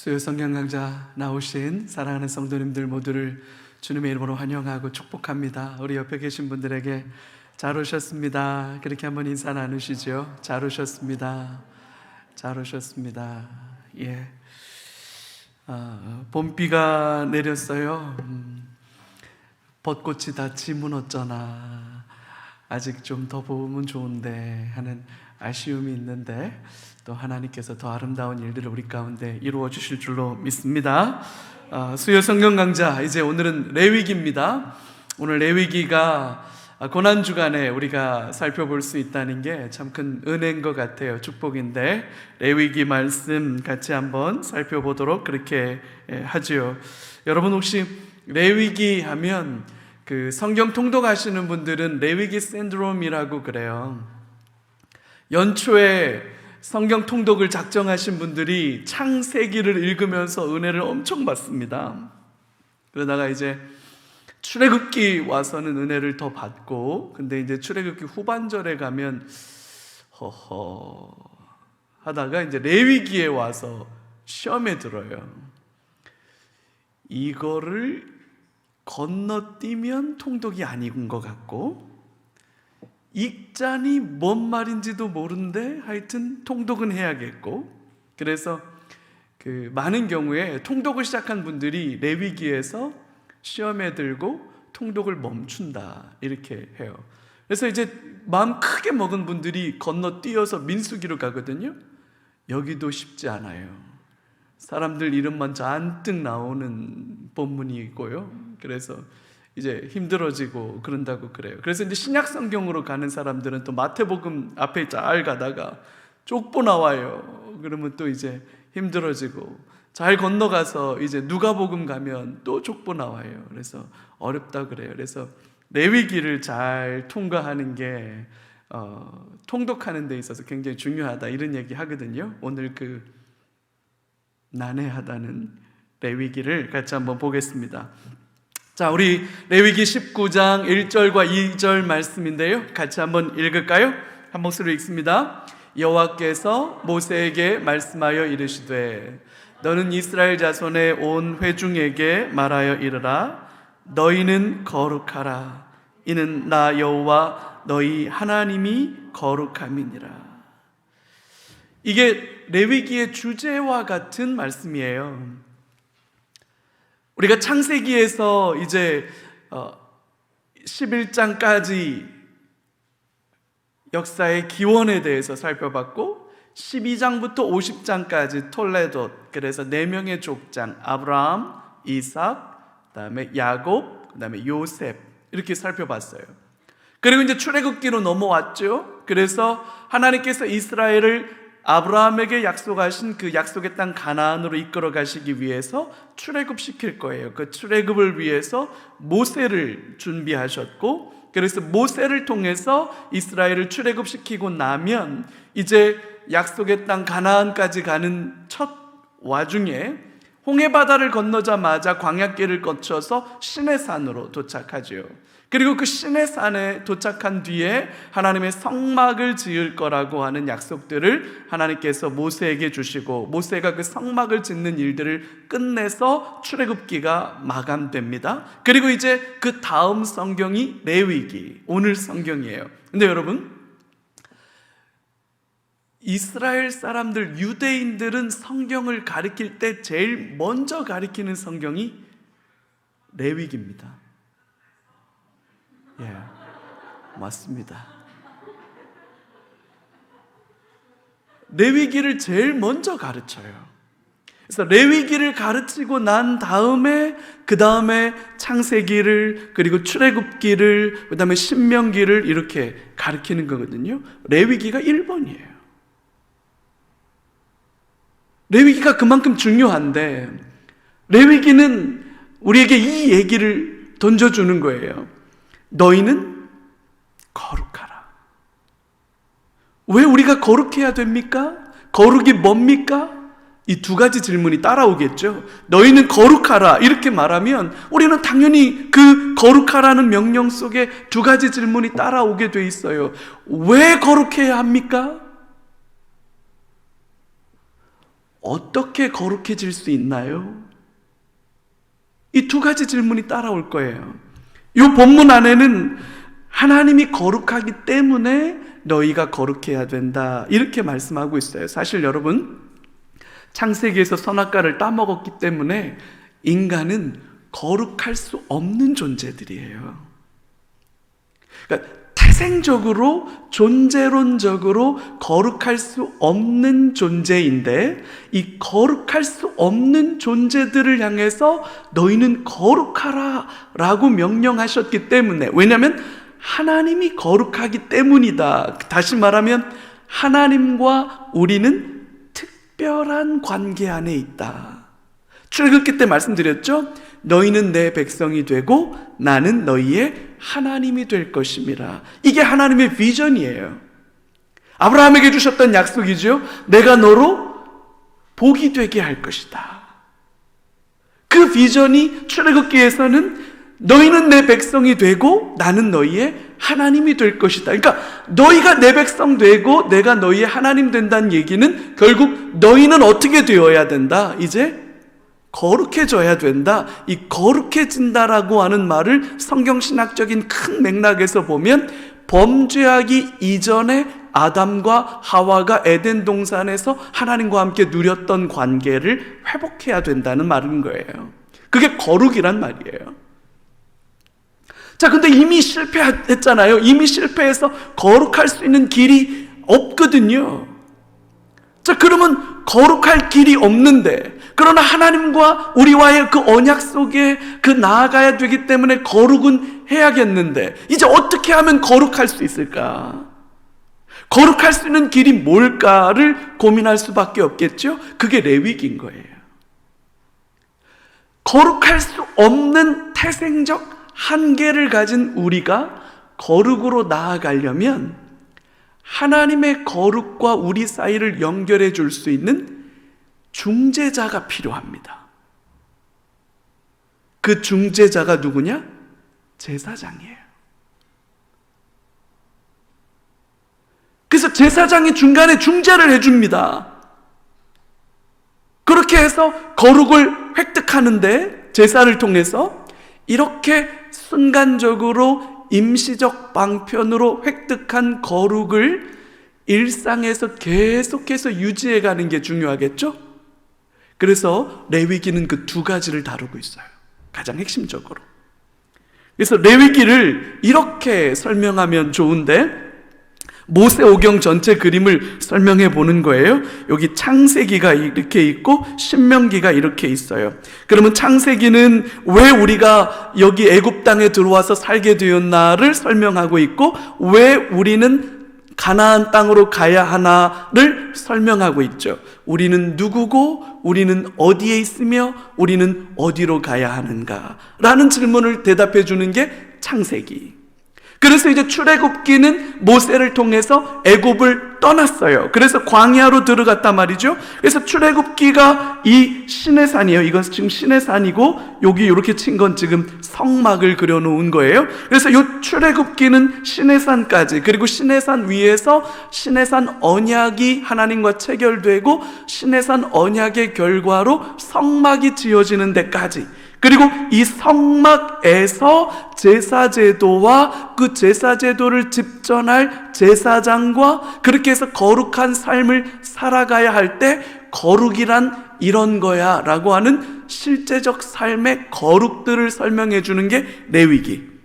수요 성경 강좌 나오신 사랑하는 성도님들 모두를 주님의 이름으로 환영하고 축복합니다. 우리 옆에 계신 분들에게 잘 오셨습니다. 그렇게 한번 인사 나누시죠. 잘 오셨습니다. 잘 오셨습니다. 예. 봄비가 내렸어요. 벚꽃이 다 지문 어쩌나 아직 좀 더 보면 좋은데 하는 아쉬움이 있는데 또 하나님께서 더 아름다운 일들을 우리 가운데 이루어 주실 줄로 믿습니다. 수요 성경 강좌, 이제 오늘은 레위기입니다. 오늘 레위기가 고난주간에 우리가 살펴볼 수 있다는 게 참 큰 은혜인 것 같아요. 축복인데 레위기 말씀 같이 한번 살펴보도록 그렇게 하지요. 여러분 혹시 레위기 하면 그 성경 통독하시는 분들은 레위기 신드롬이라고 그래요. 연초에 성경 통독을 작정하신 분들이 창세기를 읽으면서 은혜를 엄청 받습니다. 그러다가 이제 출애굽기 와서는 은혜를 더 받고, 근데 이제 출애굽기 후반절에 가면 허허 하다가 이제 레위기에 와서 시험에 들어요. 이거를 건너뛰면 통독이 아닌 것 같고, 익자니 뭔 말인지도 모르는데 하여튼 통독은 해야겠고, 그래서 그 많은 경우에 통독을 시작한 분들이 레위기에서 시험에 들고 통독을 멈춘다 이렇게 해요. 그래서 이제 마음 크게 먹은 분들이 건너뛰어서 민수기로 가거든요. 여기도 쉽지 않아요. 사람들 이름만 잔뜩 나오는 본문이고요. 그래서 이제 힘들어지고 그런다고 그래요. 그래서 이제 신약 성경으로 가는 사람들은 또 마태복음 앞에 잘 가다가 족보 나와요. 그러면 또 이제 힘들어지고, 잘 건너가서 이제 누가복음 가면 또 족보 나와요. 그래서 어렵다 그래요. 그래서 레위기를 잘 통과하는 게 통독하는 데 있어서 굉장히 중요하다 이런 얘기 하거든요. 오늘 그 난해하다는 레위기를 같이 한번 보겠습니다. 자, 우리 레위기 19장 1절과 2절 말씀인데요, 같이 한번 읽을까요? 한 목소리로 읽습니다. 여호와께서 모세에게 말씀하여 이르시되 너는 이스라엘 자손의 온 회중에게 말하여 이르라. 너희는 거룩하라. 이는 나 여호와 너희 하나님이 거룩함이니라. 이게 레위기의 주제와 같은 말씀이에요. 우리가 창세기에서 이제 11장까지 역사의 기원에 대해서 살펴봤고, 12장부터 50장까지 톨레도, 그래서 4명의 족장 아브라함, 이삭, 그다음에 야곱, 그다음에 요셉 이렇게 살펴봤어요. 그리고 이제 출애굽기로 넘어왔죠. 그래서 하나님께서 이스라엘을 아브라함에게 약속하신 그 약속의 땅 가나안으로 이끌어 가시기 위해서 출애굽시킬 거예요. 그 출애굽을 위해서 모세를 준비하셨고, 그래서 모세를 통해서 이스라엘을 출애굽시키고 나면 이제 약속의 땅 가나안까지 가는 첫 와중에 홍해바다를 건너자마자 광야길을 거쳐서 시내산으로 도착하죠. 그리고 그 시내산에 도착한 뒤에 하나님의 성막을 지을 거라고 하는 약속들을 하나님께서 모세에게 주시고, 모세가 그 성막을 짓는 일들을 끝내서 출애굽기가 마감됩니다. 그리고 이제 그 다음 성경이 레위기, 오늘 성경이에요. 근데 여러분, 이스라엘 사람들, 유대인들은 성경을 가리킬 때 제일 먼저 가리키는 성경이 레위기입니다. 예, 맞습니다. 레위기를 제일 먼저 가르쳐요. 그래서 레위기를 가르치고 난 다음에 그 다음에 창세기를, 그리고 출애굽기를, 그 다음에 신명기를 이렇게 가르치는 거거든요. 레위기가 1번이에요. 레위기가 그만큼 중요한데, 레위기는 우리에게 이 얘기를 던져주는 거예요. 너희는 거룩하라. 왜 우리가 거룩해야 됩니까? 거룩이 뭡니까? 이 두 가지 질문이 따라오겠죠. 너희는 거룩하라 이렇게 말하면 우리는 당연히 그 거룩하라는 명령 속에 두 가지 질문이 따라오게 돼 있어요. 왜 거룩해야 합니까? 어떻게 거룩해질 수 있나요? 이 두 가지 질문이 따라올 거예요. 이 본문 안에는 하나님이 거룩하기 때문에 너희가 거룩해야 된다, 이렇게 말씀하고 있어요. 사실 여러분, 창세기에서 선악과를 따먹었기 때문에 인간은 거룩할 수 없는 존재들이에요. 그러니까 태생적으로, 존재론적으로 거룩할 수 없는 존재인데, 이 거룩할 수 없는 존재들을 향해서 너희는 거룩하라 라고 명령하셨기 때문에, 왜냐하면 하나님이 거룩하기 때문이다. 다시 말하면 하나님과 우리는 특별한 관계 안에 있다. 출애굽기 때 말씀드렸죠? 너희는 내 백성이 되고 나는 너희의 하나님이 될 것임이라. 이게 하나님의 비전이에요. 아브라함에게 주셨던 약속이죠. 내가 너로 복이 되게 할 것이다. 그 비전이 출애굽기에서는 너희는 내 백성이 되고 나는 너희의 하나님이 될 것이다. 그러니까 너희가 내 백성 되고 내가 너희의 하나님 된다는 얘기는 결국 너희는 어떻게 되어야 된다? 이제 거룩해져야 된다. 이 거룩해진다라고 하는 말을 성경신학적인 큰 맥락에서 보면 범죄하기 이전에 아담과 하와가 에덴 동산에서 하나님과 함께 누렸던 관계를 회복해야 된다는 말인 거예요. 그게 거룩이란 말이에요. 자, 근데 이미 실패했잖아요. 이미 실패해서 거룩할 수 있는 길이 없거든요. 자, 그러면 거룩할 길이 없는데, 그러나 하나님과 우리와의 그 언약 속에 그 나아가야 되기 때문에 거룩은 해야겠는데, 이제 어떻게 하면 거룩할 수 있을까? 거룩할 수 있는 길이 뭘까를 고민할 수밖에 없겠죠? 그게 레위기인 거예요. 거룩할 수 없는 태생적 한계를 가진 우리가 거룩으로 나아가려면 하나님의 거룩과 우리 사이를 연결해 줄 수 있는 중재자가 필요합니다. 그 중재자가 누구냐? 제사장이에요. 그래서 제사장이 중간에 중재를 해줍니다. 그렇게 해서 거룩을 획득하는데, 제사를 통해서 이렇게 순간적으로 임시적 방편으로 획득한 거룩을 일상에서 계속해서 유지해가는 게 중요하겠죠? 그래서 레위기는 그 두 가지를 다루고 있어요. 가장 핵심적으로. 그래서 레위기를 이렇게 설명하면 좋은데, 모세오경 전체 그림을 설명해 보는 거예요. 여기 창세기가 이렇게 있고 신명기가 이렇게 있어요. 그러면 창세기는 왜 우리가 여기 애굽 땅에 들어와서 살게 되었나를 설명하고 있고, 왜 우리는 가나안 땅으로 가야 하나를 설명하고 있죠. 우리는 누구고, 우리는 어디에 있으며, 우리는 어디로 가야 하는가 라는 질문을 대답해 주는 게 창세기. 그래서 이제 출애굽기는 모세를 통해서 애굽을 떠났어요. 그래서 광야로 들어갔단 말이죠. 그래서 출애굽기가 이 시내산이에요. 이건 지금 시내산이고, 여기 이렇게 친 건 지금 성막을 그려놓은 거예요. 그래서 이 출애굽기는 시내산까지, 그리고 시내산 위에서 시내산 언약이 하나님과 체결되고 시내산 언약의 결과로 성막이 지어지는 데까지, 그리고 이 성막에서 제사제도와 그 제사제도를 집전할 제사장과 그렇게 해서 거룩한 삶을 살아가야 할 때 거룩이란 이런 거야 라고 하는 실제적 삶의 거룩들을 설명해 주는 게 레위기.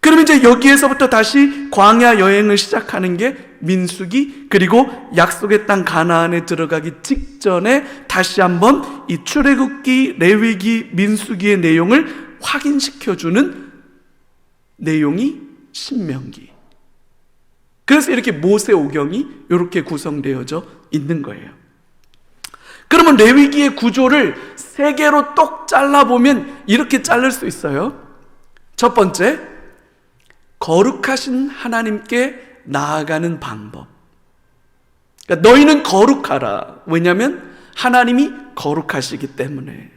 그럼 이제 여기에서부터 다시 광야 여행을 시작하는 게 민수기, 그리고 약속의 땅 가나안에 들어가기 직전에 다시 한번 이 출애굽기, 레위기, 민수기의 내용을 확인시켜주는 내용이 신명기. 그래서 이렇게 모세오경이 이렇게 구성되어져 있는 거예요. 그러면 레위기의 구조를 세 개로 똑 잘라보면 이렇게 자를 수 있어요. 첫 번째, 거룩하신 하나님께 나아가는 방법. 그러니까 너희는 거룩하라. 왜냐하면 하나님이 거룩하시기 때문에.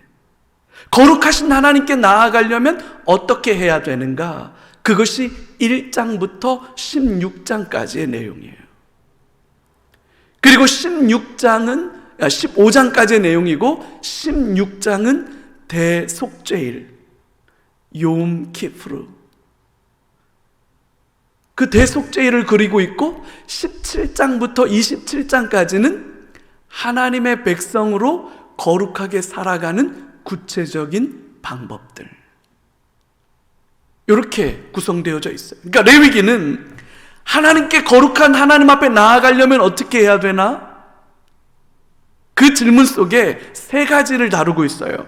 거룩하신 하나님께 나아가려면 어떻게 해야 되는가? 그것이 1장부터 16장까지의 내용이에요. 그리고 16장은 15장까지의 내용이고 16장은 대속죄일, 욤 키프르, 그 대속죄일을 그리고 있고 17장부터 27장까지는 하나님의 백성으로 거룩하게 살아가는 구체적인 방법들, 이렇게 구성되어져 있어요. 그러니까 레위기는 하나님께 거룩한 하나님 앞에 나아가려면 어떻게 해야 되나? 그 질문 속에 세 가지를 다루고 있어요.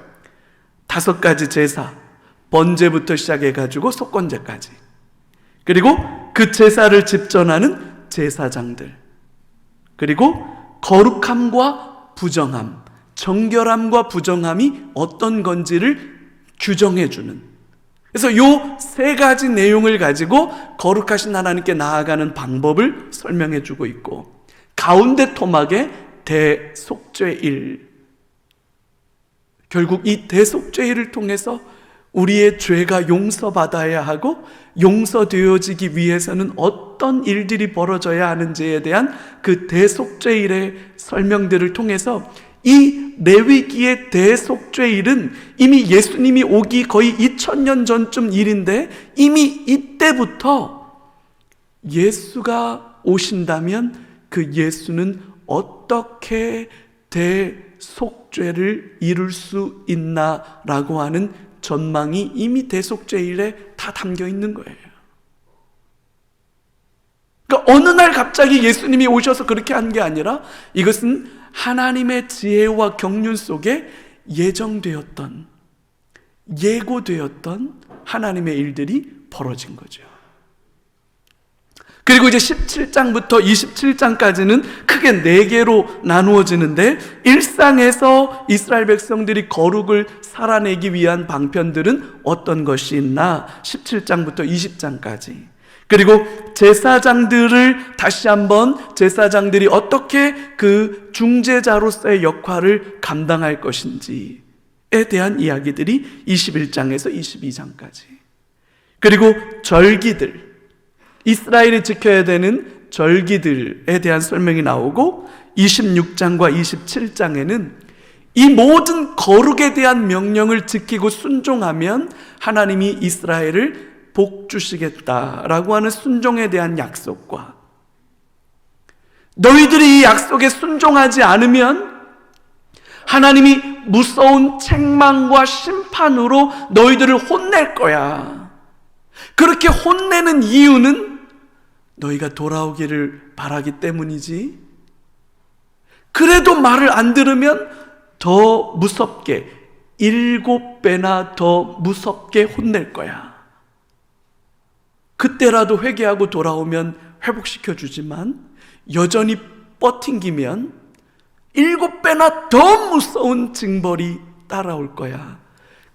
5가지 제사, 번제부터 시작해가지고 속건제까지, 그리고 그 제사를 집전하는 제사장들, 그리고 거룩함과 부정함, 정결함과 부정함이 어떤 건지를 규정해주는, 그래서 요 3가지 내용을 가지고 거룩하신 하나님께 나아가는 방법을 설명해주고 있고, 가운데 토막에 대속죄일, 결국 이 대속죄일을 통해서 우리의 죄가 용서받아야 하고 용서되어지기 위해서는 어떤 일들이 벌어져야 하는지에 대한 그 대속죄일의 설명들을 통해서 이 레위기의 대속죄일은 이미 예수님이 오기 거의 2000년 전쯤 일인데, 이미 이때부터 예수가 오신다면 그 예수는 어떻게 대속죄를 이룰 수 있나라고 하는 전망이 이미 대속죄일에 다 담겨 있는 거예요. 그러니까 어느 날 갑자기 예수님이 오셔서 그렇게 한 게 아니라 이것은 하나님의 지혜와 경륜 속에 예정되었던, 예고되었던 하나님의 일들이 벌어진 거죠. 그리고 이제 17장부터 27장까지는 크게 4개로 나누어지는데, 일상에서 이스라엘 백성들이 거룩을 살아내기 위한 방편들은 어떤 것이 있나 17장부터 20장까지, 그리고 제사장들을 다시 한번 제사장들이 어떻게 그 중재자로서의 역할을 감당할 것인지에 대한 이야기들이 21장에서 22장까지, 그리고 절기들, 이스라엘이 지켜야 되는 절기들에 대한 설명이 나오고, 26장과 27장에는 이 모든 거룩에 대한 명령을 지키고 순종하면 하나님이 이스라엘을 복 주시겠다라고 하는 순종에 대한 약속과, 너희들이 이 약속에 순종하지 않으면 하나님이 무서운 책망과 심판으로 너희들을 혼낼 거야. 그렇게 혼내는 이유는 너희가 돌아오기를 바라기 때문이지, 그래도 말을 안 들으면 더 무섭게, 7배나 더 무섭게 혼낼 거야. 그때라도 회개하고 돌아오면 회복시켜 주지만 여전히 버팅기면 7배나 더 무서운 징벌이 따라올 거야.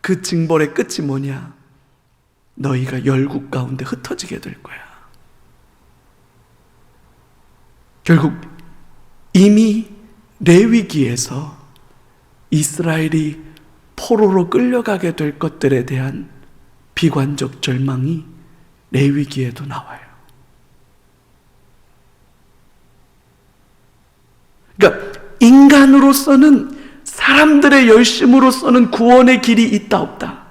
그 징벌의 끝이 뭐냐? 너희가 열국 가운데 흩어지게 될 거야. 결국 이미 레위기에서 이스라엘이 포로로 끌려가게 될 것들에 대한 비관적 절망이 레위기에도 나와요. 그러니까 인간으로서는, 사람들의 열심으로서는 구원의 길이 있다 없다.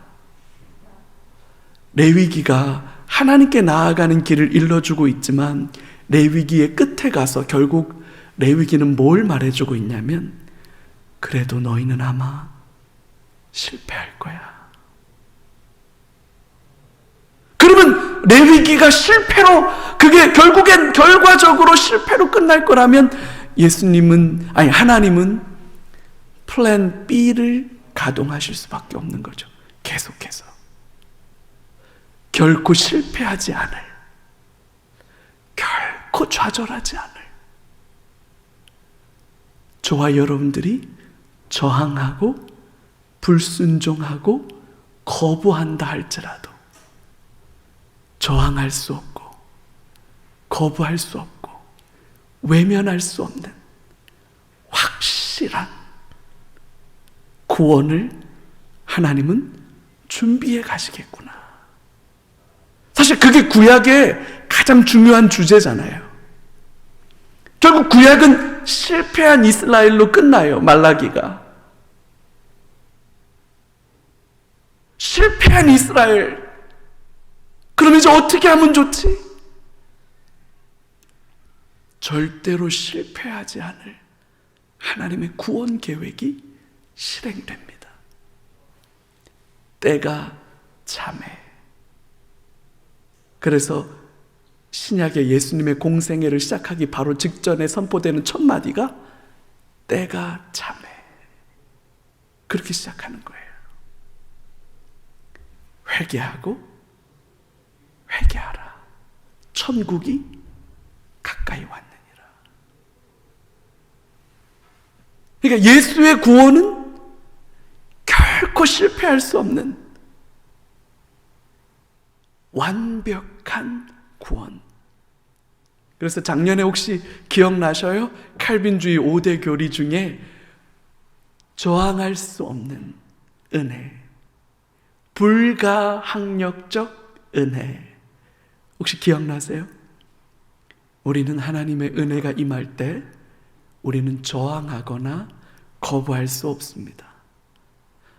레위기가 하나님께 나아가는 길을 일러주고 있지만, 레위기의 끝에 가서 결국 레위기는 뭘 말해주고 있냐면, 그래도 너희는 아마 실패할 거야. 그러면 레위기가 실패로, 그게 결국엔 결과적으로 실패로 끝날 거라면 하나님은 플랜 B를 가동하실 수밖에 없는 거죠. 계속해서 결코 실패하지 않을, 결코 좌절하지 않을, 저와 여러분들이 저항하고 불순종하고 거부한다 할지라도 저항할 수 없고 거부할 수 없고 외면할 수 없는 확실한 구원을 하나님은 준비해 가시겠구나. 사실 그게 구약의 가장 중요한 주제잖아요. 결국 구약은 실패한 이스라엘로 끝나요. 말라기가. 실패한 이스라엘. 그럼 이제 어떻게 하면 좋지? 절대로 실패하지 않을 하나님의 구원 계획이 실행됩니다. 때가 참해. 그래서 신약의 예수님의 공생애를 시작하기 바로 직전에 선포되는 첫 마디가 때가 참해. 그렇게 시작하는 거예요. 회개하고 회개하라. 천국이 가까이 왔느니라. 그러니까 예수의 구원은 결코 실패할 수 없는 완벽한 구원. 그래서 작년에 혹시 기억나셔요? 칼빈주의 5대 교리 중에 저항할 수 없는 은혜, 불가항력적 은혜, 혹시 기억나세요? 우리는 하나님의 은혜가 임할 때 우리는 저항하거나 거부할 수 없습니다.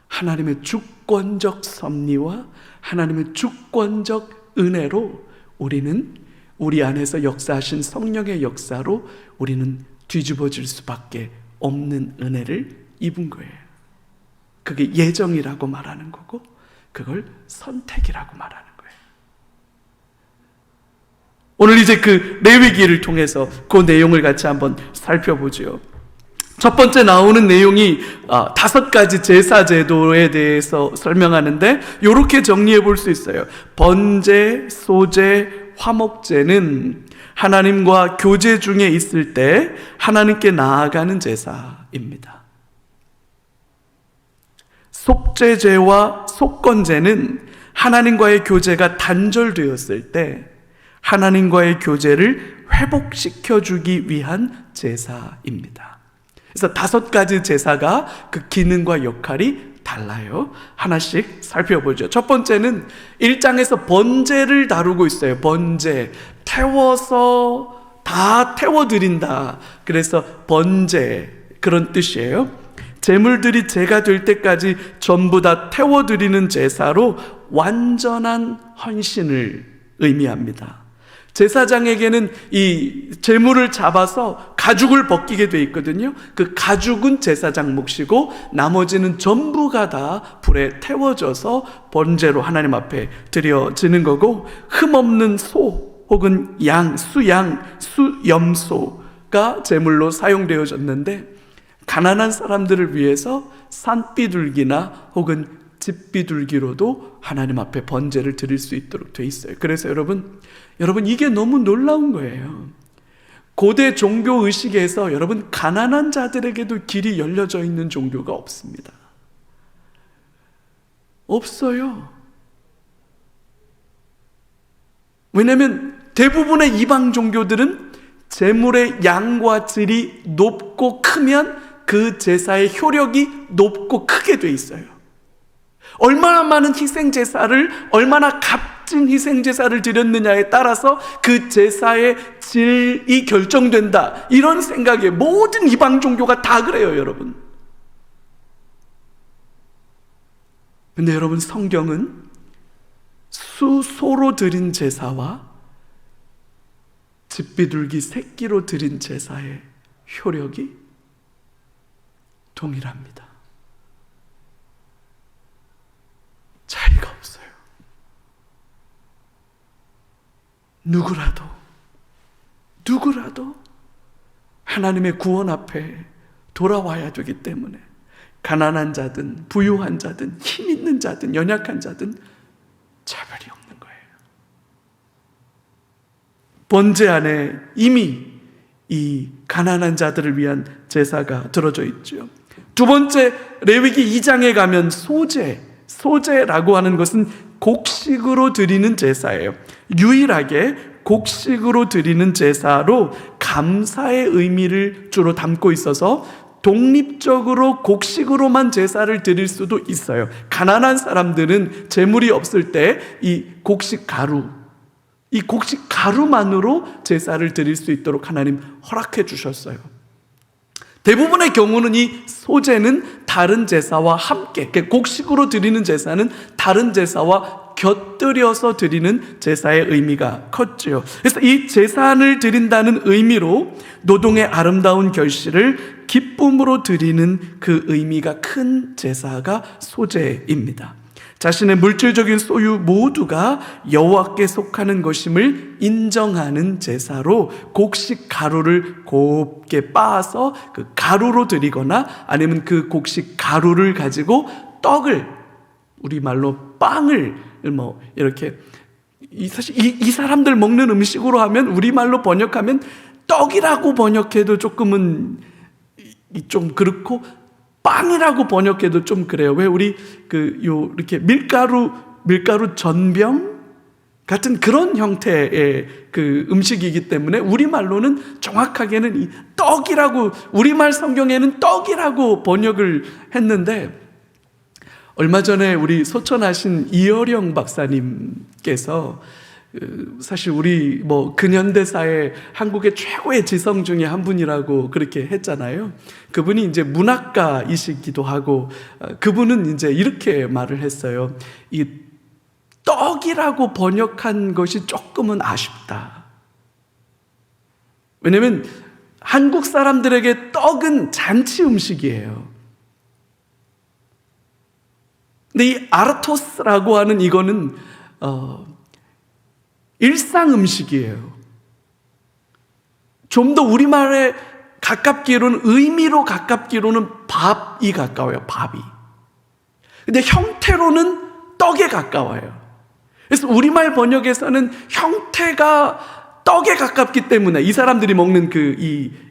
하나님의 주권적 섭리와 하나님의 주권적 은혜로 우리는 우리 안에서 역사하신 성령의 역사로 우리는 뒤집어질 수밖에 없는 은혜를 입은 거예요. 그게 예정이라고 말하는 거고 그걸 선택이라고 말하는 거예요. 오늘 이제 그 레위기를 통해서 그 내용을 같이 한번 살펴보죠. 첫 번째 나오는 내용이 5가지 제사 제도에 대해서 설명하는데 이렇게 정리해 볼 수 있어요. 번제, 소제, 화목제는 하나님과 교제 중에 있을 때 하나님께 나아가는 제사입니다. 속죄제와 속건제는 하나님과의 교제가 단절되었을 때 하나님과의 교제를 회복시켜주기 위한 제사입니다. 그래서 5가지 제사가 그 기능과 역할이 달라요. 하나씩 살펴보죠. 첫 번째는 1장에서 번제를 다루고 있어요. 번제, 태워서 다 태워드린다. 그래서 번제, 그런 뜻이에요. 제물들이 제가 될 때까지 전부 다 태워드리는 제사로 완전한 헌신을 의미합니다. 제사장에게는 이 제물을 잡아서 가죽을 벗기게 돼 있거든요. 그 가죽은 제사장 몫이고 나머지는 전부가 다 불에 태워져서 번제로 하나님 앞에 드려지는 거고, 흠없는 소 혹은 양, 수염소가 제물로 사용되어졌는데 가난한 사람들을 위해서 산비둘기나 혹은 집비둘기로도 하나님 앞에 번제를 드릴 수 있도록 돼 있어요. 그래서 여러분 이게 너무 놀라운 거예요. 고대 종교 의식에서 여러분 가난한 자들에게도 길이 열려져 있는 종교가 없습니다. 없어요. 왜냐하면 대부분의 이방 종교들은 제물의 양과 질이 높고 크면 그 제사의 효력이 높고 크게 돼 있어요. 얼마나 많은 희생제사를, 얼마나 값진 희생제사를 드렸느냐에 따라서 그 제사의 질이 결정된다, 이런 생각에 모든 이방 종교가 다 그래요, 여러분. 근데 여러분, 성경은 수소로 드린 제사와 집비둘기 새끼로 드린 제사의 효력이 동일합니다. 차이가 없어요. 누구라도 하나님의 구원 앞에 돌아와야 되기 때문에 가난한 자든 부유한 자든 힘 있는 자든 연약한 자든 차별이 없는 거예요. 번제 안에 이미 이 가난한 자들을 위한 제사가 들어져 있죠. 두 번째, 레위기 2장에 가면 소제라고 하는 것은 곡식으로 드리는 제사예요. 유일하게 곡식으로 드리는 제사로 감사의 의미를 주로 담고 있어서 독립적으로 곡식으로만 제사를 드릴 수도 있어요. 가난한 사람들은 재물이 없을 때 이 곡식 가루만으로 제사를 드릴 수 있도록 하나님 허락해 주셨어요. 대부분의 경우는 이 소제는 다른 제사와 함께, 곡식으로 드리는 제사는 다른 제사와 곁들여서 드리는 제사의 의미가 컸죠. 그래서 이 제사를 드린다는 의미로 노동의 아름다운 결실을 기쁨으로 드리는 그 의미가 큰 제사가 소제입니다. 자신의 물질적인 소유 모두가 여호와께 속하는 것임을 인정하는 제사로 곡식 가루를 곱게 빻아서 그 가루로 드리거나 아니면 그 곡식 가루를 가지고 떡을, 우리말로 빵을 이렇게, 사실 이 사람들 먹는 음식으로 하면, 우리말로 번역하면 떡이라고 번역해도 조금은 좀 그렇고 빵이라고 번역해도 좀 그래요. 왜 우리 이렇게 밀가루 전병 같은 그런 형태의 그 음식이기 때문에 우리말로는 정확하게는 이 떡이라고, 우리말 성경에는 떡이라고 번역을 했는데, 얼마 전에 우리 소천하신 이어령 박사님께서 사실 우리 근현대사의 한국의 최고의 지성 중에 한 분이라고 그렇게 했잖아요. 그분이 이제 문학가이시기도 하고, 그분은 이제 이렇게 말을 했어요. 이 떡이라고 번역한 것이 조금은 아쉽다. 왜냐면 한국 사람들에게 떡은 잔치 음식이에요. 근데 이 아르토스라고 하는 이거는 일상 음식이에요. 좀 더 우리말에 가깝기로는, 의미로 가깝기로는 밥이 가까워요. 밥이. 근데 형태로는 떡에 가까워요. 그래서 우리말 번역에서는 형태가 떡에 가깝기 때문에 이 사람들이 먹는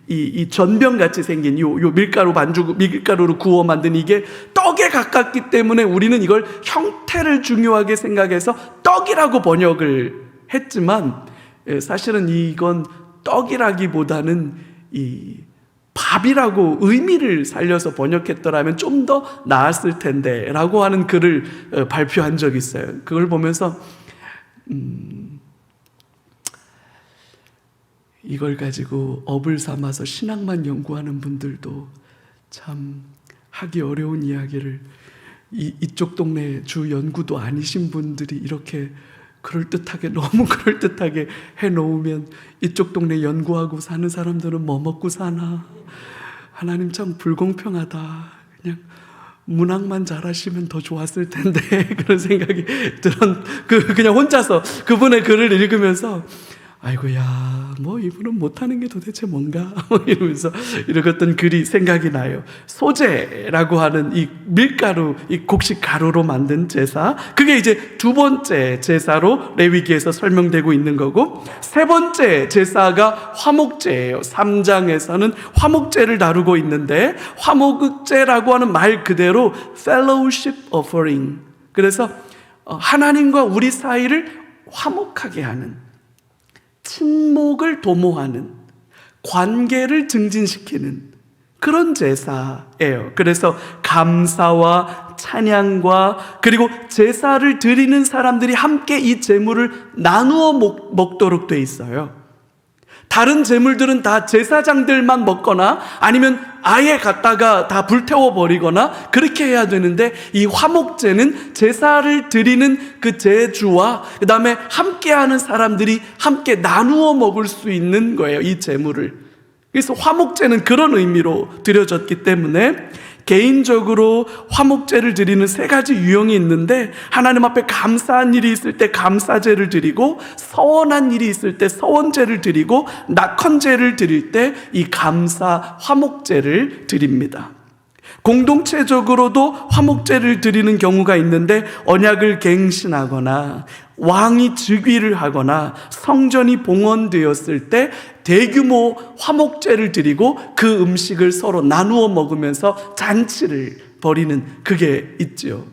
이 전병같이 생긴 요 밀가루 반죽, 밀가루로 구워 만든 이게 떡에 가깝기 때문에 우리는 이걸 형태를 중요하게 생각해서 떡이라고 번역을 했지만, 사실은 이건 떡이라기보다는 이 밥이라고 의미를 살려서 번역했더라면 좀 더 나았을 텐데 라고 하는 글을 발표한 적이 있어요. 그걸 보면서 이걸 가지고 업을 삼아서 신학만 연구하는 분들도 참 하기 어려운 이야기를, 이쪽 동네 주 연구도 아니신 분들이 이렇게 그럴듯하게, 너무 그럴듯하게 해놓으면 이쪽 동네 연구하고 사는 사람들은 뭐 먹고 사나. 하나님 참 불공평하다. 그냥 문학만 잘하시면 더 좋았을 텐데 그런 생각이 그냥 혼자서 그분의 글을 읽으면서 아이고야, 이분은 못하는 게 도대체 뭔가 이러면서 이러던 글이 생각이 나요. 소제라고 하는 이 밀가루, 이 곡식 가루로 만든 제사, 그게 이제 두 번째 제사로 레위기에서 설명되고 있는 거고, 세 번째 제사가 화목제예요. 3장에서는 화목제를 다루고 있는데, 화목제라고 하는 말 그대로 fellowship offering, 그래서 하나님과 우리 사이를 화목하게 하는, 친목을 도모하는, 관계를 증진시키는 그런 제사예요. 그래서 감사와 찬양과, 그리고 제사를 드리는 사람들이 함께 이 제물을 나누어 먹도록 돼 있어요. 다른 제물들은 다 제사장들만 먹거나 아니면 아예 갖다가 다 불태워버리거나 그렇게 해야 되는데, 이 화목제는 제사를 드리는 그 제주와 그 다음에 함께하는 사람들이 함께 나누어 먹을 수 있는 거예요, 이 제물을. 그래서 화목제는 그런 의미로 드려졌기 때문에 개인적으로 화목제를 드리는 세 가지 유형이 있는데, 하나님 앞에 감사한 일이 있을 때 감사제를 드리고, 서원한 일이 있을 때 서원제를 드리고, 낙헌제를 드릴 때 이 감사 화목제를 드립니다. 공동체적으로도 화목제를 드리는 경우가 있는데, 언약을 갱신하거나 왕이 즉위를 하거나 성전이 봉헌되었을 때 대규모 화목제를 드리고 그 음식을 서로 나누어 먹으면서 잔치를 벌이는 그게 있죠.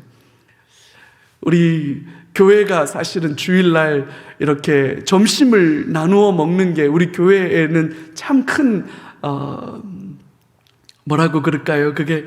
우리 교회가 사실은 주일날 이렇게 점심을 나누어 먹는 게 우리 교회에는 참 큰 뭐라고 그럴까요? 그게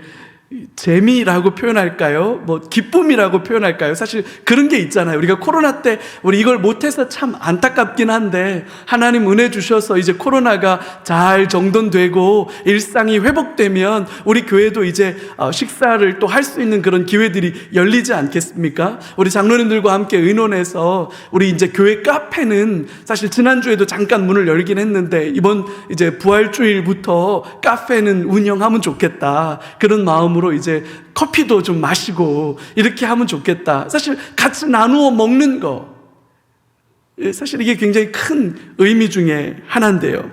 재미라고 표현할까요? 뭐 기쁨이라고 표현할까요? 사실 그런 게 있잖아요. 우리가 코로나 때 우리 이걸 못해서 참 안타깝긴 한데, 하나님 은혜 주셔서 이제 코로나가 잘 정돈되고 일상이 회복되면 우리 교회도 이제 식사를 또 할 수 있는 그런 기회들이 열리지 않겠습니까? 우리 장로님들과 함께 의논해서 우리 이제 교회 카페는 사실 지난주에도 잠깐 문을 열긴 했는데, 이번 이제 부활주일부터 카페는 운영하면 좋겠다, 그런 마음으로 이제 커피도 좀 마시고 이렇게 하면 좋겠다. 사실 같이 나누어 먹는 거, 사실 이게 굉장히 큰 의미 중에 하나인데요.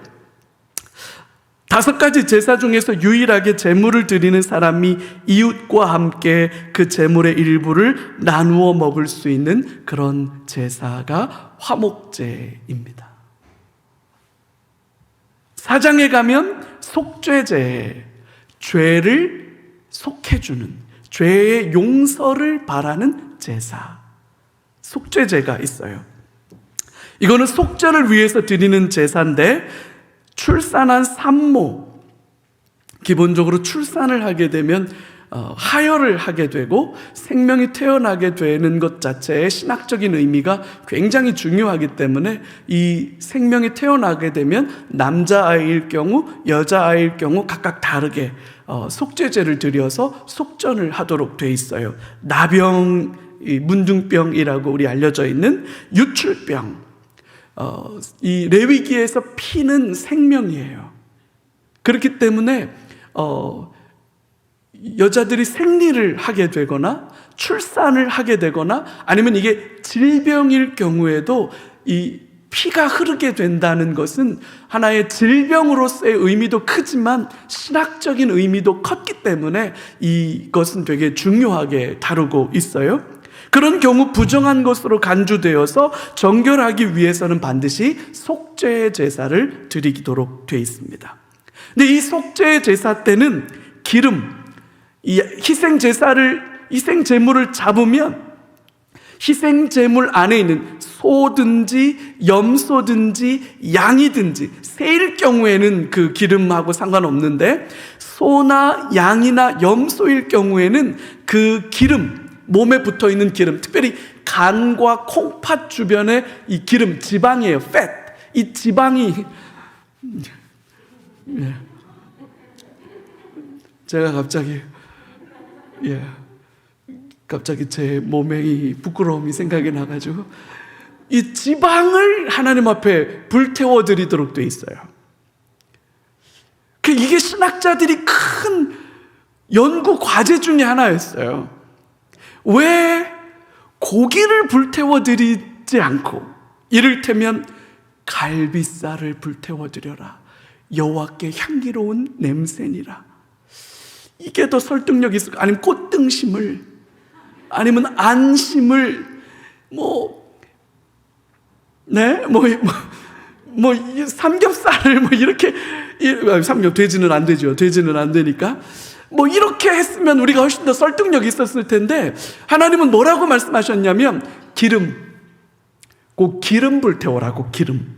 5가지 제사 중에서 유일하게 제물을 드리는 사람이 이웃과 함께 그 제물의 일부를 나누어 먹을 수 있는 그런 제사가 화목제입니다. 사장에 가면 속죄제, 죄를 속해주는, 죄의 용서를 바라는 제사, 속죄제가 있어요. 이거는 속죄를 위해서 드리는 제사인데, 출산한 산모, 기본적으로 출산을 하게 되면 하혈을 하게 되고 생명이 태어나게 되는 것 자체의 신학적인 의미가 굉장히 중요하기 때문에, 이 생명이 태어나게 되면 남자아이일 경우 여자아이일 경우 각각 다르게 속죄제를 드려서 속전을 하도록 돼 있어요. 나병, 문둥병이라고 우리 알려져 있는 유출병, 이 레위기에서 피는 생명이에요. 그렇기 때문에 여자들이 생리를 하게 되거나 출산을 하게 되거나, 아니면 이게 질병일 경우에도 이 피가 흐르게 된다는 것은 하나의 질병으로서의 의미도 크지만 신학적인 의미도 컸기 때문에 이것은 되게 중요하게 다루고 있어요. 그런 경우 부정한 것으로 간주되어서 정결하기 위해서는 반드시 속죄의 제사를 드리도록 되어 있습니다. 근데 이 속죄의 제사 때는 기름, 이 희생제물을 잡으면 희생제물 안에 있는 소든지 염소든지 양이든지, 새일 경우에는 그 기름하고 상관없는데, 소나 양이나 염소일 경우에는 그 기름, 몸에 붙어있는 기름, 특별히 간과 콩팥 주변에 이 기름, 지방이에요. fat. 이 지방이, 제가 갑자기 제 몸에 이 부끄러움이 생각이 나가지고, 이 지방을 하나님 앞에 불태워 드리도록 돼 있어요. 이게 신학자들이 큰 연구 과제 중에 하나였어요. 왜 고기를 불태워 드리지 않고, 이를테면 갈비살을 불태워 드려라, 여호와께 향기로운 냄새니라, 이게 더 설득력이 있을까? 아니면 꽃등심을, 아니면 안심을, 삼겹살을 이렇게, 돼지는 안 되죠. 돼지는 안 되니까. 이렇게 했으면 우리가 훨씬 더 설득력이 있었을 텐데, 하나님은 뭐라고 말씀하셨냐면, 꼭 기름 불태워라고, 기름.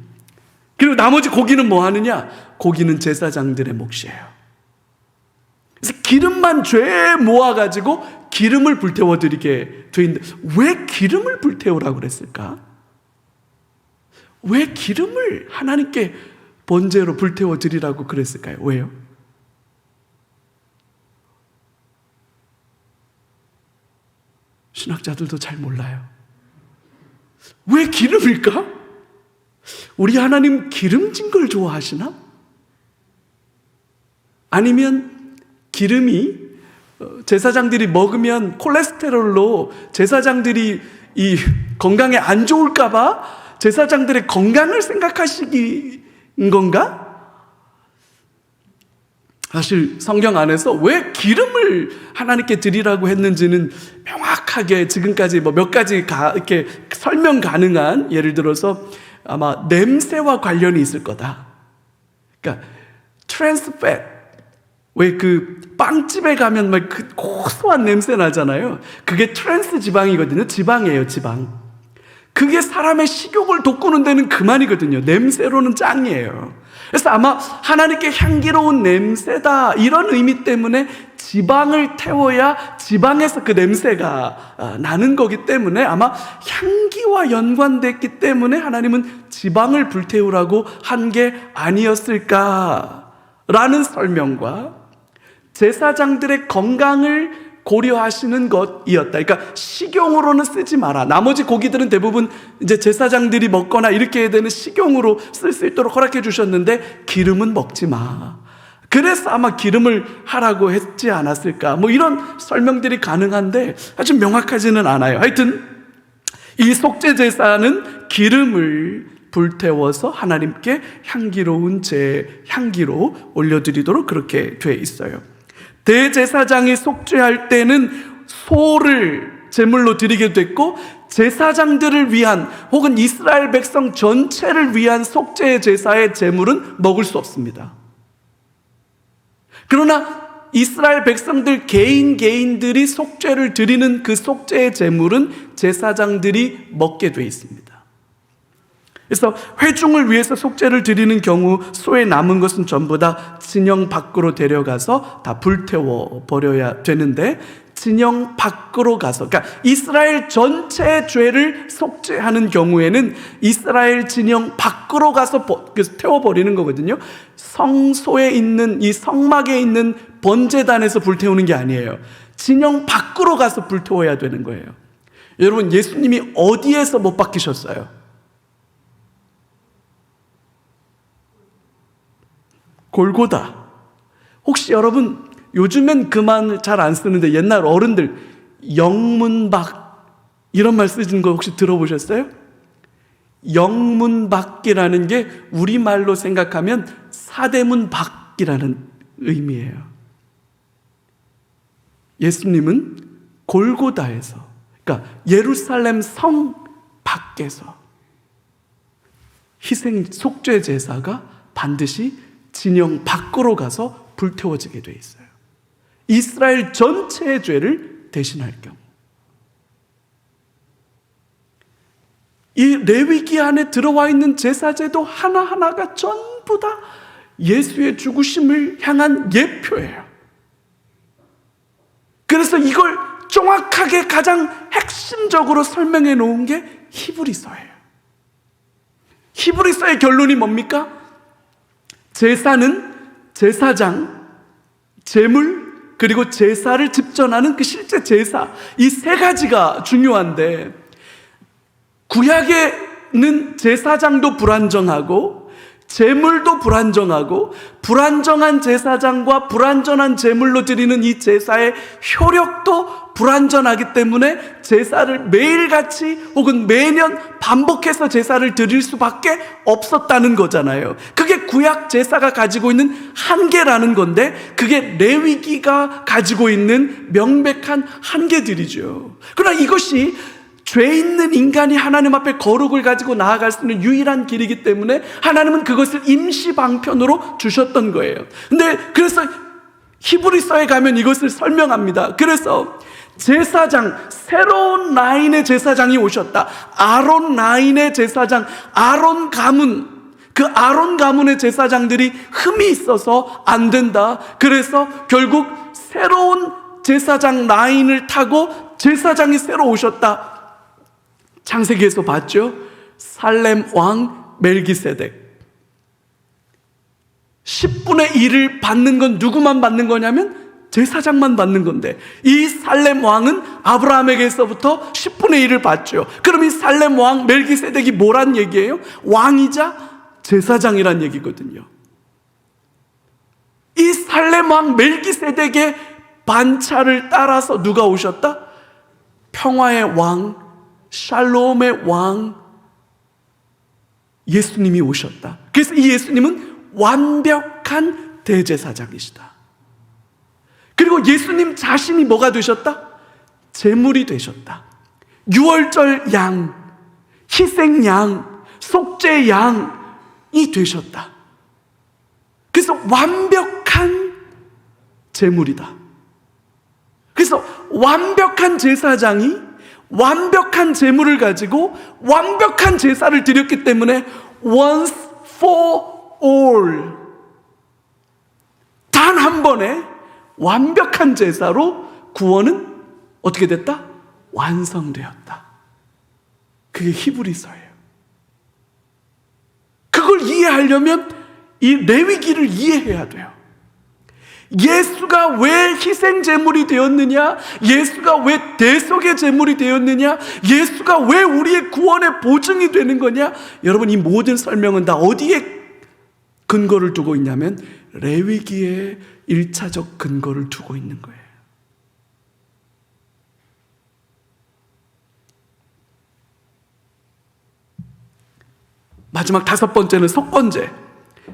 그리고 나머지 고기는 뭐 하느냐? 고기는 제사장들의 몫이에요. 그래서 기름만 죄에 모아가지고 기름을 불태워 드리게 돼 있는데, 왜 기름을 불태우라고 그랬을까? 왜 기름을 하나님께 번제로 불태워 드리라고 그랬을까요? 왜요? 신학자들도 잘 몰라요. 왜 기름일까? 우리 하나님 기름진 걸 좋아하시나? 아니면 기름이 제사장들이 먹으면 콜레스테롤로 제사장들이 이 건강에 안 좋을까봐 제사장들의 건강을 생각하시는 건가? 사실 성경 안에서 왜 기름을 하나님께 드리라고 했는지는 명확하게 지금까지 몇 가지 이렇게 설명 가능한, 예를 들어서 아마 냄새와 관련이 있을 거다. 그러니까 트랜스팻, 왜 그 빵집에 가면 그 고소한 냄새 나잖아요. 그게 트랜스 지방이거든요. 지방이에요, 지방. 그게 사람의 식욕을 돋구는 데는 그만이거든요. 냄새로는 짱이에요. 그래서 아마 하나님께 향기로운 냄새다 이런 의미 때문에 지방을 태워야 지방에서 그 냄새가 나는 거기 때문에 아마 향기와 연관됐기 때문에 하나님은 지방을 불태우라고 한 게 아니었을까라는 설명과 제사장들의 건강을 고려하시는 것이었다. 그러니까 식용으로는 쓰지 마라. 나머지 고기들은 대부분 이제 제사장들이 먹거나 이렇게 해야 되는 식용으로 쓸 수 있도록 허락해 주셨는데 기름은 먹지 마. 그래서 아마 기름을 하라고 했지 않았을까. 뭐 이런 설명들이 가능한데 아주 명확하지는 않아요. 하여튼 이 속죄 제사는 기름을 불태워서 하나님께 향기로운 향기로 올려드리도록 그렇게 돼 있어요. 대제사장이 속죄할 때는 소를 제물로 드리게 됐고, 제사장들을 위한 혹은 이스라엘 백성 전체를 위한 속죄 제사의 제물은 먹을 수 없습니다. 그러나 이스라엘 백성들 개인들이 속죄를 드리는 그 속죄의 제물은 제사장들이 먹게 돼 있습니다. 그래서 회중을 위해서 속죄를 드리는 경우 소에 남은 것은 전부 다 진영 밖으로 데려가서 다 불태워 버려야 되는데, 진영 밖으로 가서, 그러니까 이스라엘 전체의 죄를 속죄하는 경우에는 이스라엘 진영 밖으로 가서 태워버리는 거거든요. 성소에 있는 이 성막에 있는 번제단에서 불태우는 게 아니에요. 진영 밖으로 가서 불태워야 되는 거예요. 여러분, 예수님이 어디에서 못 박히셨어요? 골고다. 혹시 여러분 요즘엔 그 말 잘 안 쓰는데 옛날 어른들 영문박 이런 말 쓰시는 거 혹시 들어보셨어요? 영문박이라는 게 우리말로 생각하면 사대문 밖이라는 의미예요. 예수님은 골고다에서, 그러니까 예루살렘 성 밖에서 희생 속죄 제사가 반드시 진영 밖으로 가서 불태워지게 돼 있어요. 이스라엘 전체의 죄를 대신할 경우. 이 레위기 안에 들어와 있는 제사제도 하나하나가 전부 다 예수의 죽으심을 향한 예표예요. 그래서 이걸 정확하게 가장 핵심적으로 설명해 놓은 게 히브리서예요. 히브리서의 결론이 뭡니까? 제사는 제사장, 제물, 그리고 제사를 집전하는 그 실제 제사, 이 세 가지가 중요한데, 구약에는 제사장도 불안정하고 제물도 불안정하고, 불안정한 제사장과 불안전한 제물로 드리는 이 제사의 효력도 불안전하기 때문에 제사를 매일같이 혹은 매년 반복해서 제사를 드릴 수밖에 없었다는 거잖아요. 그게 구약 제사가 가지고 있는 한계라는 건데, 그게 레위기가 가지고 있는 명백한 한계들이죠. 그러나 이것이 죄 있는 인간이 하나님 앞에 거룩을 가지고 나아갈 수 있는 유일한 길이기 때문에 하나님은 그것을 임시 방편으로 주셨던 거예요. 근데 그래서 히브리서에 가면 이것을 설명합니다. 그래서 제사장, 새로운 라인의 제사장이 오셨다. 아론 라인의 제사장, 아론 가문, 그 아론 가문의 제사장들이 흠이 있어서 안 된다. 그래서 결국 새로운 제사장 라인을 타고 제사장이 새로 오셨다. 창세기에서 봤죠? 살렘 왕 멜기세덱. 10분의 1을 받는 건 누구만 받는 거냐면 제사장만 받는 건데, 이 살렘 왕은 아브라함에게서부터 10분의 1을 받죠. 그럼 이 살렘 왕 멜기세덱이 뭐란 얘기예요? 왕이자 제사장이란 얘기거든요. 이 살렘 왕 멜기세덱의 반차를 따라서 누가 오셨다? 평화의 왕, 샬롬의 왕 예수님이 오셨다. 그래서 이 예수님은 완벽한 대제사장이시다. 그리고 예수님 자신이 뭐가 되셨다? 제물이 되셨다. 유월절 양, 희생양, 속죄 양이 되셨다. 그래서 완벽한 제물이다. 그래서 완벽한 제사장이 완벽한 제물을 가지고 완벽한 제사를 드렸기 때문에 once for all, 단 한 번에 완벽한 제사로 구원은 어떻게 됐다? 완성되었다. 그게 히브리서예요. 그걸 이해하려면 이 레위기를 이해해야 돼요. 예수가 왜 희생제물이 되었느냐? 예수가 왜 대속의 제물이 되었느냐? 예수가 왜 우리의 구원의 보증이 되는 거냐? 여러분, 이 모든 설명은 다 어디에 근거를 두고 있냐면 레위기에 1차적 근거를 두고 있는 거예요. 마지막 5번째는 속건제.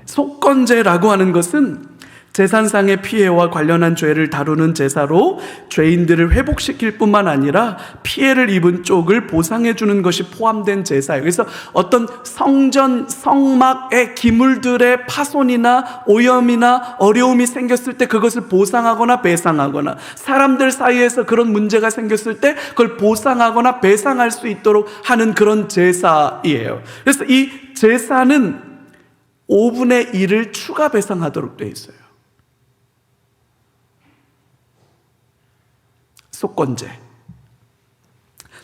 속건제라고 하는 것은 재산상의 피해와 관련한 죄를 다루는 제사로 죄인들을 회복시킬 뿐만 아니라 피해를 입은 쪽을 보상해 주는 것이 포함된 제사예요. 그래서 어떤 성전, 성막의 기물들의 파손이나 오염이나 어려움이 생겼을 때 그것을 보상하거나 배상하거나, 사람들 사이에서 그런 문제가 생겼을 때 그걸 보상하거나 배상할 수 있도록 하는 그런 제사이에요. 그래서 이 제사는 5분의 1을 추가 배상하도록 되어 있어요. 속건제.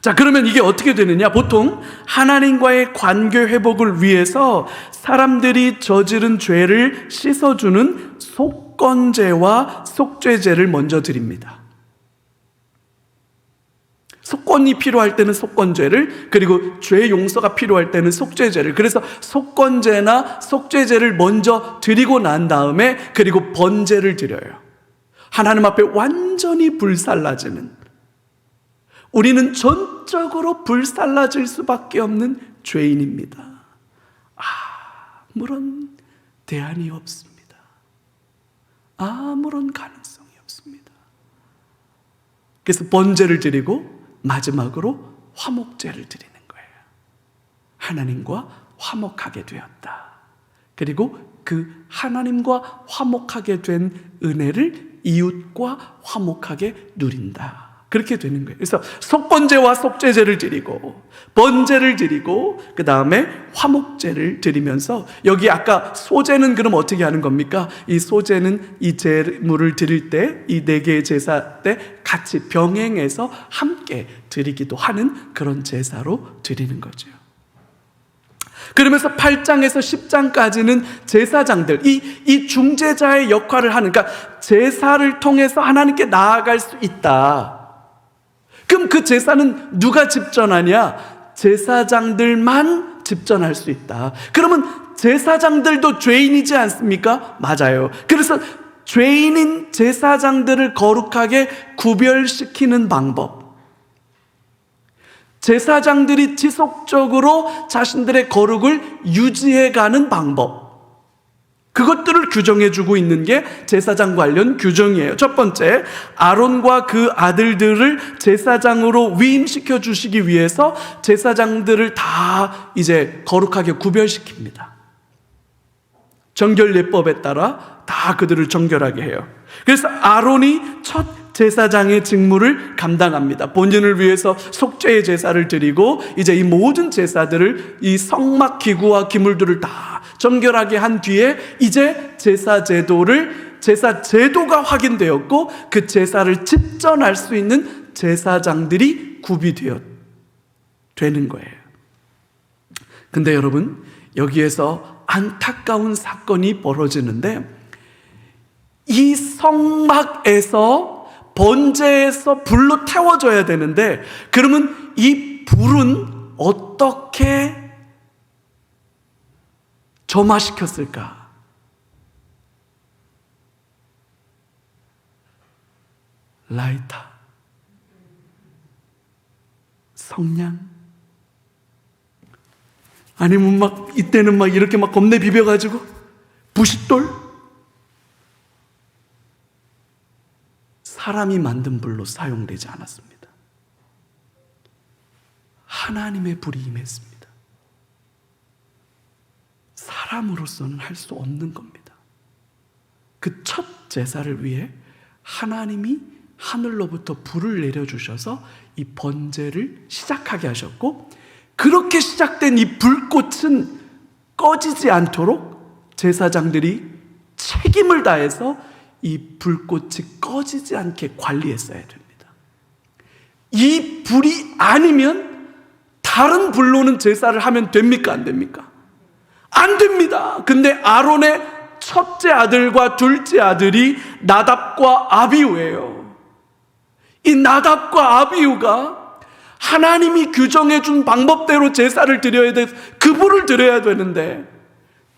자, 그러면 이게 어떻게 되느냐? 보통 하나님과의 관계 회복을 위해서 사람들이 저지른 죄를 씻어주는 속건제와 속죄제를 먼저 드립니다. 속건이 필요할 때는 속건제를, 그리고 죄 용서가 필요할 때는 속죄제를. 그래서 속건제나 속죄제를 먼저 드리고 난 다음에 그리고 번제를 드려요. 하나님 앞에 완전히 불살라지는, 우리는 전적으로 불살라질 수밖에 없는 죄인입니다. 아무런 대안이 없습니다. 아무런 가능성이 없습니다. 그래서 번제를 드리고 마지막으로 화목제를 드리는 거예요. 하나님과 화목하게 되었다. 그리고 그 하나님과 화목하게 된 은혜를 이웃과 화목하게 누린다. 그렇게 되는 거예요. 그래서 속건제와 속죄제를 드리고 번제를 드리고 그 다음에 화목제를 드리면서, 여기 아까 소제는 그럼 어떻게 하는 겁니까? 이 소제는 이 제물을 드릴 때, 이 4개의 제사 때 같이 병행해서 함께 드리기도 하는 그런 제사로 드리는 거죠. 그러면서 8장에서 10장까지는 제사장들, 이 중재자의 역할을 하는, 그러니까 제사를 통해서 하나님께 나아갈 수 있다. 그럼 그 제사는 누가 집전하냐? 제사장들만 집전할 수 있다. 그러면 제사장들도 죄인이지 않습니까? 맞아요. 그래서 죄인인 제사장들을 거룩하게 구별시키는 방법, 제사장들이 지속적으로 자신들의 거룩을 유지해가는 방법, 그것들을 규정해주고 있는 게 제사장 관련 규정이에요. 첫 번째, 아론과 그 아들들을 제사장으로 위임시켜 주시기 위해서 제사장들을 다 이제 거룩하게 구별시킵니다. 정결예법에 따라 다 그들을 정결하게 해요. 그래서 아론이 첫 제사장의 직무를 감당합니다. 본인을 위해서 속죄의 제사를 드리고 이제 이 모든 제사들을, 이 성막 기구와 기물들을 다 정결하게 한 뒤에 이제 제사 제도가 확인되었고 그 제사를 집전할 수 있는 제사장들이 되는 거예요. 근데 여러분, 여기에서 안타까운 사건이 벌어지는데, 이 성막에서 번제에서 불로 태워져야 되는데, 그러면 이 불은 어떻게 점화시켰을까? 라이터, 성냥, 아니면 막 이때는 막 이렇게 막 겁내 비벼가지고 부싯돌, 사람이 만든 불로 사용되지 않았습니다. 하나님의 불이 임했습니다. 사람으로서는 할 수 없는 겁니다. 그 첫 제사를 위해 하나님이 하늘로부터 불을 내려주셔서 이 번제를 시작하게 하셨고, 그렇게 시작된 이 불꽃은 꺼지지 않도록 제사장들이 책임을 다해서 이 불꽃이 꺼지지 않게 관리했어야 됩니다. 이 불이 아니면 다른 불로는 제사를 하면 됩니까? 안 됩니까? 안 됩니다. 근데 아론의 첫째 아들과 둘째 아들이 나답과 아비후예요. 이 나답과 아비후가 하나님이 규정해 준 방법대로 제사를 드려야 돼, 그 불을 드려야 되는데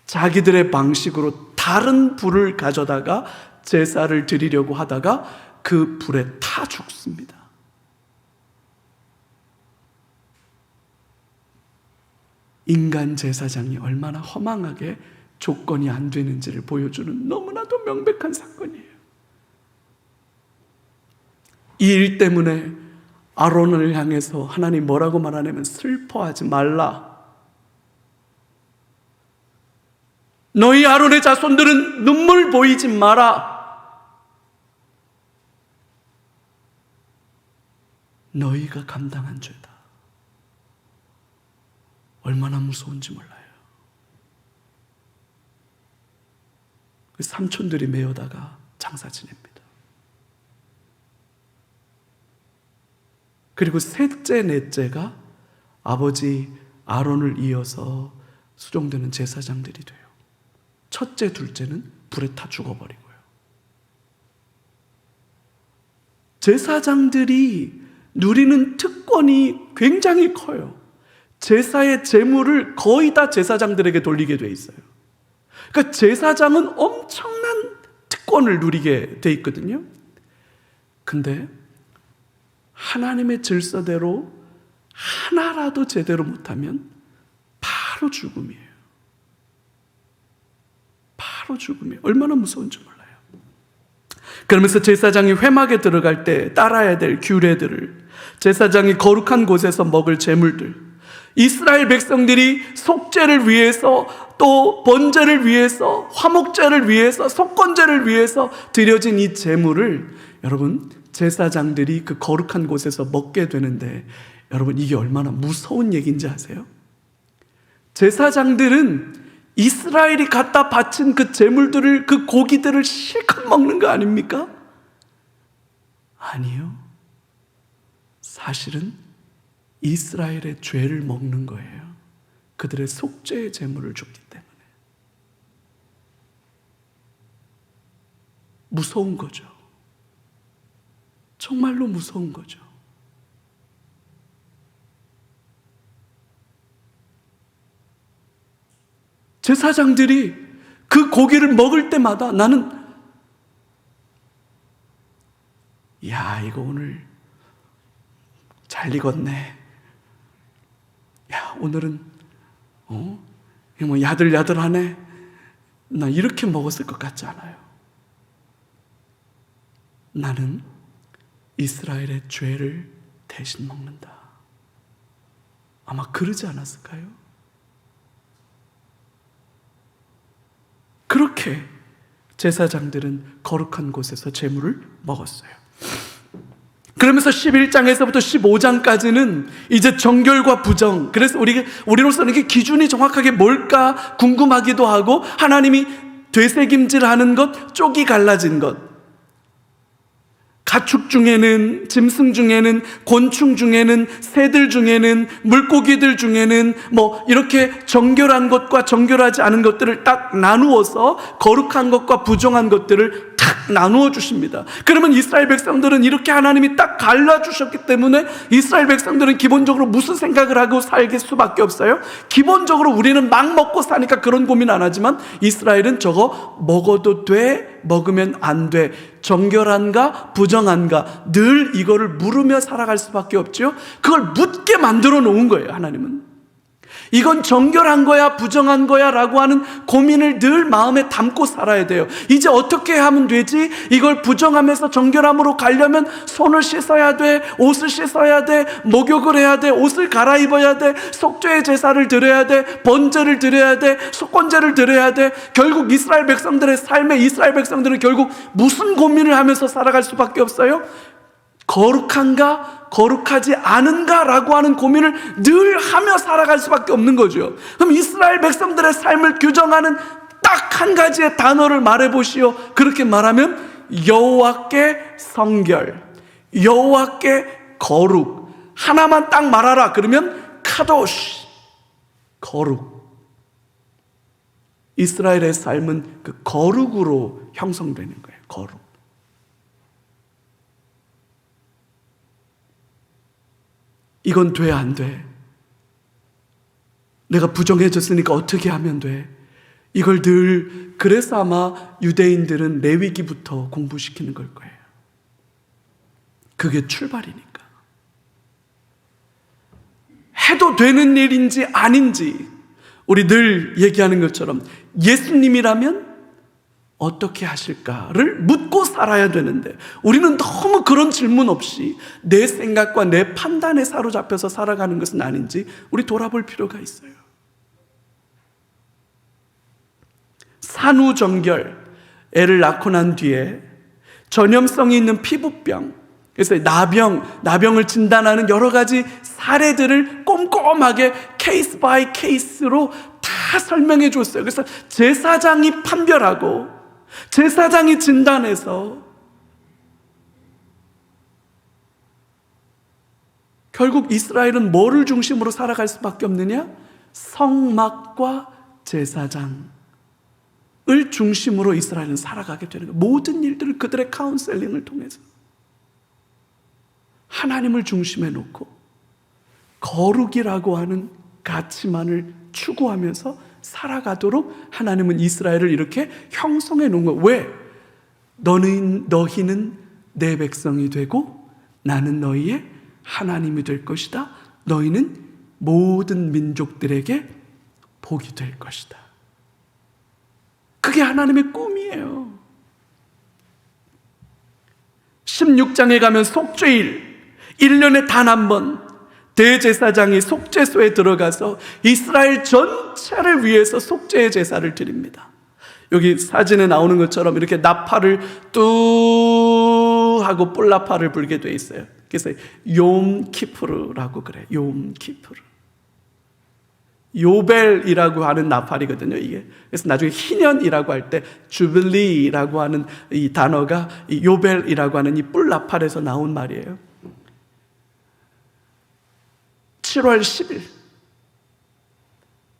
자기들의 방식으로 다른 불을 가져다가 제사를 드리려고 하다가 그 불에 타 죽습니다. 인간 제사장이 얼마나 허망하게 조건이 안 되는지를 보여주는 너무나도 명백한 사건이에요. 이 일 때문에 아론을 향해서 하나님 뭐라고 말하냐면 슬퍼하지 말라. 너희 아론의 자손들은 눈물 보이지 마라. 너희가 감당한 죄다. 얼마나 무서운지 몰라요. 그 삼촌들이 메어다가 장사 지냅니다. 그리고 셋째, 넷째가 아버지 아론을 이어서 수종되는 제사장들이 돼요. 첫째, 둘째는 불에 타 죽어버리고요. 제사장들이 누리는 특권이 굉장히 커요. 제사의 제물을 거의 다 제사장들에게 돌리게 돼 있어요. 그러니까 제사장은 엄청난 특권을 누리게 돼 있거든요. 근데 하나님의 질서대로 하나라도 제대로 못하면 바로 죽음이에요. 바로 죽음이에요. 얼마나 무서운지 몰라요. 그러면서 제사장이 회막에 들어갈 때 따라야 될 규례들을, 제사장이 거룩한 곳에서 먹을 제물들, 이스라엘 백성들이 속죄를 위해서, 또 번제를 위해서, 화목제를 위해서, 속건제를 위해서 드려진 이 제물을 여러분 제사장들이 그 거룩한 곳에서 먹게 되는데, 여러분 이게 얼마나 무서운 얘기인지 아세요? 제사장들은 이스라엘이 갖다 바친 그 제물들을, 그 고기들을 실컷 먹는 거 아닙니까? 아니요. 사실은 이스라엘의 죄를 먹는 거예요. 그들의 속죄의 제물을 줬기 때문에. 무서운 거죠. 정말로 무서운 거죠. 제사장들이 그 고기를 먹을 때마다 나는, 야, 이거 오늘 잘 익었네. 야, 오늘은 뭐 야들야들하네. 나 이렇게 먹었을 것 같지 않아요. 나는 이스라엘의 죄를 대신 먹는다. 아마 그러지 않았을까요? 그렇게 제사장들은 거룩한 곳에서 제물을 먹었어요. 그러면서 11장에서부터 15장까지는 이제 정결과 부정, 그래서 우리로서는 이게 기준이 정확하게 뭘까 궁금하기도 하고, 하나님이 되새김질하는 것, 쪽이 갈라진 것, 가축 중에는, 짐승 중에는, 곤충 중에는, 새들 중에는, 물고기들 중에는 뭐 이렇게 정결한 것과 정결하지 않은 것들을 딱 나누어서 거룩한 것과 부정한 것들을 딱 나누어 주십니다. 그러면 이스라엘 백성들은 이렇게 하나님이 딱 갈라주셨기 때문에 이스라엘 백성들은 기본적으로 무슨 생각을 하고 살길 수밖에 없어요? 기본적으로 우리는 막 먹고 사니까 그런 고민 안 하지만 이스라엘은 저거 먹어도 돼? 먹으면 안 돼? 정결한가? 부정한가? 늘 이거를 물으며 살아갈 수밖에 없죠. 그걸 묻게 만들어 놓은 거예요, 하나님은. 이건 정결한 거야, 부정한 거야 라고 하는 고민을 늘 마음에 담고 살아야 돼요. 이제 어떻게 하면 되지? 이걸 부정하면서 정결함으로 가려면 손을 씻어야 돼, 옷을 씻어야 돼, 목욕을 해야 돼, 옷을 갈아입어야 돼, 속죄의 제사를 드려야 돼, 번제를 드려야 돼, 속건제를 드려야 돼. 결국 이스라엘 백성들의 삶에 이스라엘 백성들은 결국 무슨 고민을 하면서 살아갈 수밖에 없어요? 거룩한가 거룩하지 않은가 라고 하는 고민을 늘 하며 살아갈 수밖에 없는 거죠. 그럼 이스라엘 백성들의 삶을 규정하는 딱 한 가지의 단어를 말해보시오. 그렇게 말하면 여호와께 성결, 여호와께 거룩. 하나만 딱 말하라 그러면 카도시, 거룩. 이스라엘의 삶은 그 거룩으로 형성되는 거예요. 거룩. 이건 돼, 안 돼? 내가 부정해졌으니까 어떻게 하면 돼? 이걸 늘, 그래서 아마 유대인들은 레위기부터 공부시키는 걸 거예요. 그게 출발이니까. 해도 되는 일인지 아닌지, 우리 늘 얘기하는 것처럼 예수님이라면 어떻게 하실까를 묻고 살아야 되는데, 우리는 너무 그런 질문 없이 내 생각과 내 판단에 사로잡혀서 살아가는 것은 아닌지 우리 돌아볼 필요가 있어요. 산후정결, 애를 낳고 난 뒤에 전염성이 있는 피부병, 그래서 나병을 진단하는 여러 가지 사례들을 꼼꼼하게 케이스 바이 케이스로 다 설명해 줬어요. 그래서 제사장이 판별하고 제사장이 진단해서 결국 이스라엘은 뭐를 중심으로 살아갈 수밖에 없느냐? 성막과 제사장을 중심으로 이스라엘은 살아가게 되는 거예요. 모든 일들을 그들의 카운셀링을 통해서 하나님을 중심에 놓고 거룩이라고 하는 가치만을 추구하면서 살아가도록 하나님은 이스라엘을 이렇게 형성해 놓은 거예요. 왜? 너희는 내 백성이 되고 나는 너희의 하나님이 될 것이다. 너희는 모든 민족들에게 복이 될 것이다. 그게 하나님의 꿈이에요. 16장에 가면 속죄일, 1년에 단 한 번 대제사장이 속죄소에 들어가서 이스라엘 전체를 위해서 속죄의 제사를 드립니다. 여기 사진에 나오는 것처럼 이렇게 나팔을 뚜 하고 뿔나팔을 불게 돼 있어요. 그래서 욤키푸르라고 그래요. 욤키푸르. 요벨이라고 하는 나팔이거든요, 이게. 그래서 나중에 희년이라고 할 때 주빌리라고 하는 이 단어가 이 요벨이라고 하는 이 뿔나팔에서 나온 말이에요. 7월 10일,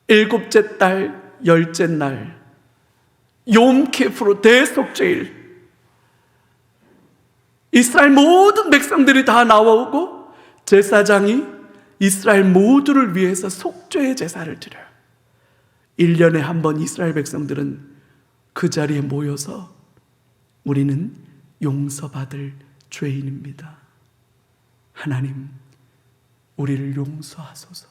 일곱째 달, 열째 날, 욤키푸르 대속죄일, 이스라엘 모든 백성들이 다 나오고 제사장이 이스라엘 모두를 위해서 속죄의 제사를 드려요. 1년에 한 번 이스라엘 백성들은 그 자리에 모여서 우리는 용서받을 죄인입니다. 하나님, 우리를 용서하소서.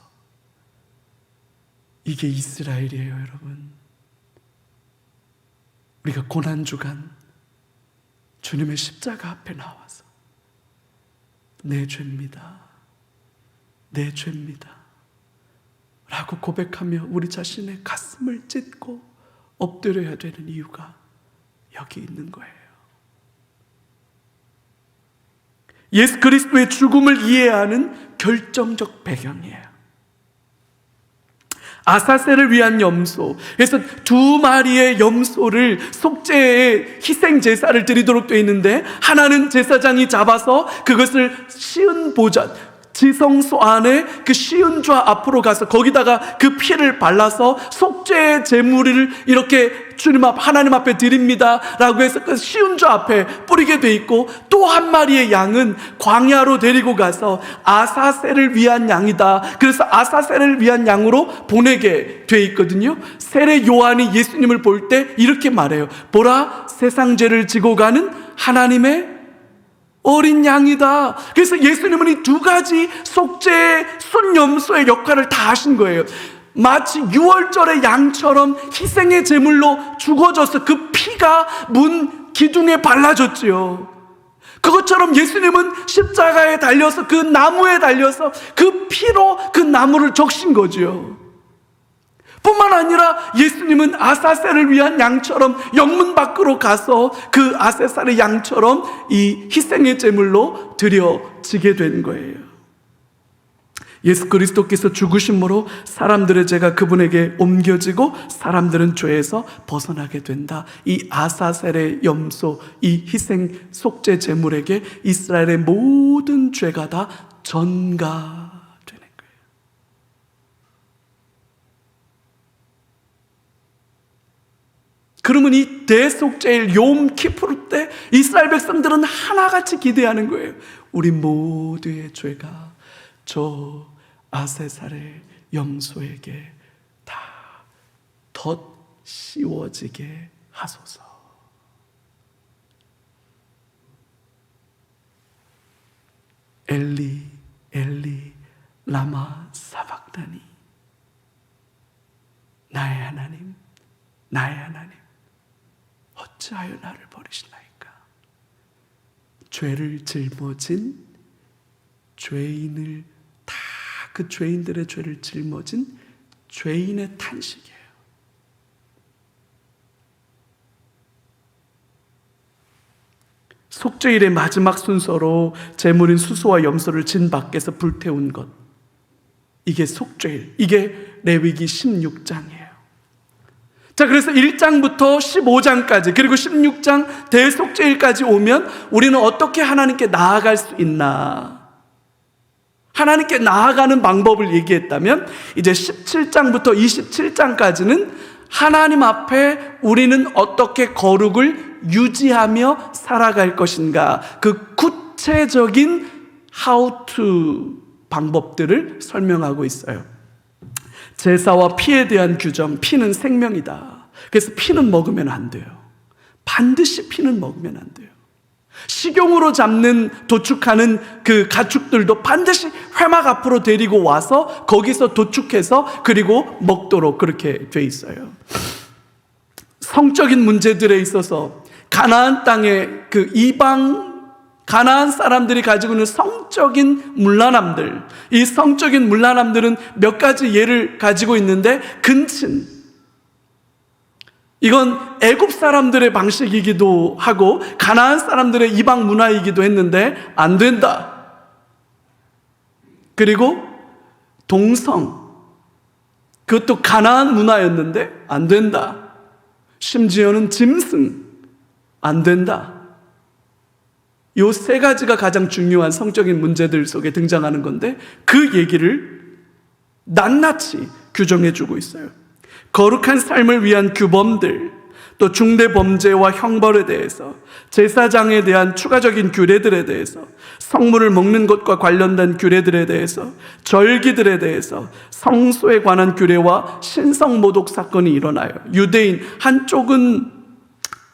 이게 이스라엘이에요, 여러분. 우리가 고난주간 주님의 십자가 앞에 나와서 내 죄입니다, 내 죄입니다 라고 고백하며 우리 자신의 가슴을 찢고 엎드려야 되는 이유가 여기 있는 거예요. 예수 그리스도의 죽음을 이해하는 결정적 배경이에요. 아사셀을 위한 염소, 그래서 2마리의 염소를 속죄의 희생 제사를 드리도록 되어 있는데, 하나는 제사장이 잡아서 그것을 시은 보좌, 지성소 안에 그 시은좌 앞으로 가서 거기다가 그 피를 발라서 속죄의 제물을 이렇게 주님 앞, 하나님 앞에 드립니다 라고 해서 그 시은좌 앞에 뿌리게 돼 있고, 또 한 마리의 양은 광야로 데리고 가서 아사셀을 위한 양이다. 그래서 아사셀을 위한 양으로 보내게 돼 있거든요. 세례 요한이 예수님을 볼 때 이렇게 말해요. 보라, 세상 죄를 지고 가는 하나님의 어린 양이다. 그래서 예수님은 이 2가지 속죄의 순염소의 역할을 다 하신 거예요. 마치 유월절의 양처럼 희생의 제물로 죽어져서 그 피가 문 기둥에 발라졌지요. 그것처럼 예수님은 십자가에 달려서, 그 나무에 달려서 그 피로 그 나무를 적신 거지요. 뿐만 아니라 예수님은 아사셀을 위한 양처럼 영문 밖으로 가서 그 아사셀의 양처럼 이 희생의 제물로 드려지게 된 거예요. 예수 그리스도께서 죽으심으로 사람들의 죄가 그분에게 옮겨지고 사람들은 죄에서 벗어나게 된다. 이 아사셀의 염소, 이 희생 속죄 제물에게 이스라엘의 모든 죄가 다 전가되는 거예요. 그러면 이 대속죄일 욤 키푸르 때 이스라엘 백성들은 하나같이 기대하는 거예요. 우리 모두의 죄가 저 아세살의 염소에게 다 덧씌워지게 하소서. 엘리 엘리 라마 사박다니, 나의 하나님 나의 하나님 어찌하여 나를 버리시나이까. 죄를 짊어진 죄인을 다 그 죄인들의 죄를 짊어진 죄인의 탄식이에요. 속죄일의 마지막 순서로 제물인 수소와 염소를 진 밖에서 불태운 것, 이게 속죄일, 이게 레위기 16장이에요. 자, 그래서 1장부터 15장까지 그리고 16장 대속죄일까지 오면 우리는 어떻게 하나님께 나아갈 수 있나? 하나님께 나아가는 방법을 얘기했다면 이제 17장부터 27장까지는 하나님 앞에 우리는 어떻게 거룩을 유지하며 살아갈 것인가, 그 구체적인 how to 방법들을 설명하고 있어요. 제사와 피에 대한 규정, 피는 생명이다. 그래서 피는 먹으면 안 돼요. 반드시 피는 먹으면 안 돼요. 식용으로 잡는 도축하는 그 가축들도 반드시 회막 앞으로 데리고 와서 거기서 도축해서 그리고 먹도록 그렇게 돼 있어요. 성적인 문제들에 있어서 가나안 땅의 그 이방 가나안 사람들이 가지고 있는 성적인 문란함들, 이 성적인 문란함들은 몇 가지 예를 가지고 있는데, 근친, 이건 애굽 사람들의 방식이기도 하고 가나안 사람들의 이방 문화이기도 했는데 안 된다. 그리고 동성, 그것도 가나안 문화였는데 안 된다. 심지어는 짐승, 안 된다. 이 세 가지가 가장 중요한 성적인 문제들 속에 등장하는 건데 그 얘기를 낱낱이 규정해주고 있어요. 거룩한 삶을 위한 규범들, 또 중대 범죄와 형벌에 대해서, 제사장에 대한 추가적인 규례들에 대해서, 성물을 먹는 것과 관련된 규례들에 대해서, 절기들에 대해서, 성소에 관한 규례와 신성모독 사건이 일어나요. 유대인, 한쪽은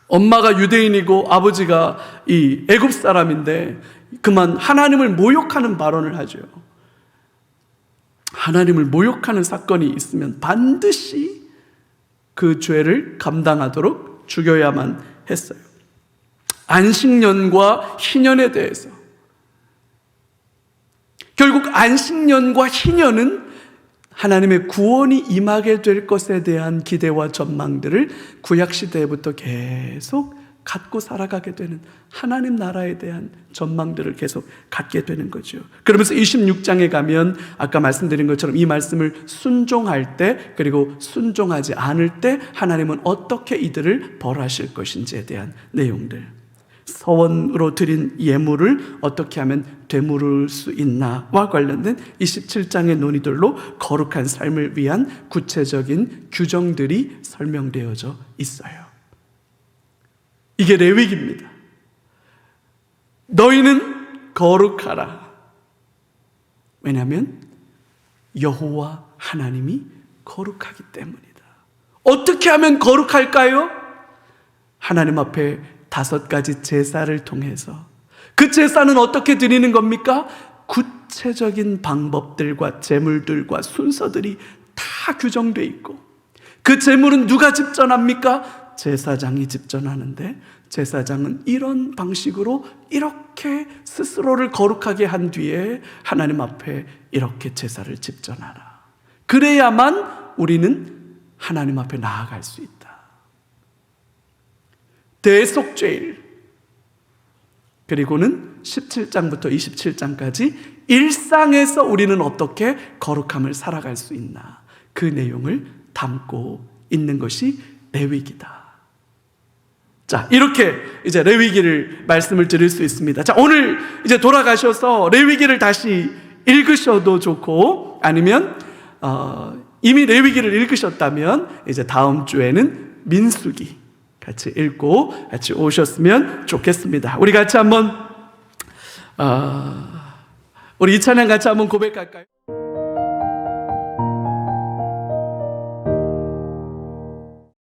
엄마가 유대인이고 아버지가 이 애굽 사람인데 그만 하나님을 모욕하는 발언을 하죠. 하나님을 모욕하는 사건이 있으면 반드시 그 죄를 감당하도록 죽여야만 했어요. 안식년과 희년에 대해서, 결국 안식년과 희년은 하나님의 구원이 임하게 될 것에 대한 기대와 전망들을 구약시대부터 계속 갖고 살아가게 되는, 하나님 나라에 대한 전망들을 계속 갖게 되는 거죠. 그러면서 26장에 가면 아까 말씀드린 것처럼 이 말씀을 순종할 때 그리고 순종하지 않을 때 하나님은 어떻게 이들을 벌하실 것인지에 대한 내용들, 서원으로 드린 예물을 어떻게 하면 되물을 수 있나와 관련된 27장의 논의들로 거룩한 삶을 위한 구체적인 규정들이 설명되어져 있어요. 이게 레위기입니다. 너희는 거룩하라. 왜냐하면 여호와 하나님이 거룩하기 때문이다. 어떻게 하면 거룩할까요? 하나님 앞에 5가지 제사를 통해서. 그 제사는 어떻게 드리는 겁니까? 구체적인 방법들과 제물들과 순서들이 다 규정되어 있고, 그 제물은 누가 집전합니까? 제사장이 집전하는데, 제사장은 이런 방식으로 이렇게 스스로를 거룩하게 한 뒤에 하나님 앞에 이렇게 제사를 집전하라. 그래야만 우리는 하나님 앞에 나아갈 수 있다. 대속죄일, 그리고는 17장부터 27장까지 일상에서 우리는 어떻게 거룩함을 살아갈 수 있나, 그 내용을 담고 있는 것이 레위기다. 자, 이렇게 이제 레위기를 말씀을 드릴 수 있습니다. 자, 오늘 이제 돌아가셔서 레위기를 다시 읽으셔도 좋고, 아니면 이미 레위기를 읽으셨다면 이제 다음 주에는 민수기 같이 읽고 같이 오셨으면 좋겠습니다. 우리 같이 한번 우리 이 찬양 같이 한번 고백할까요?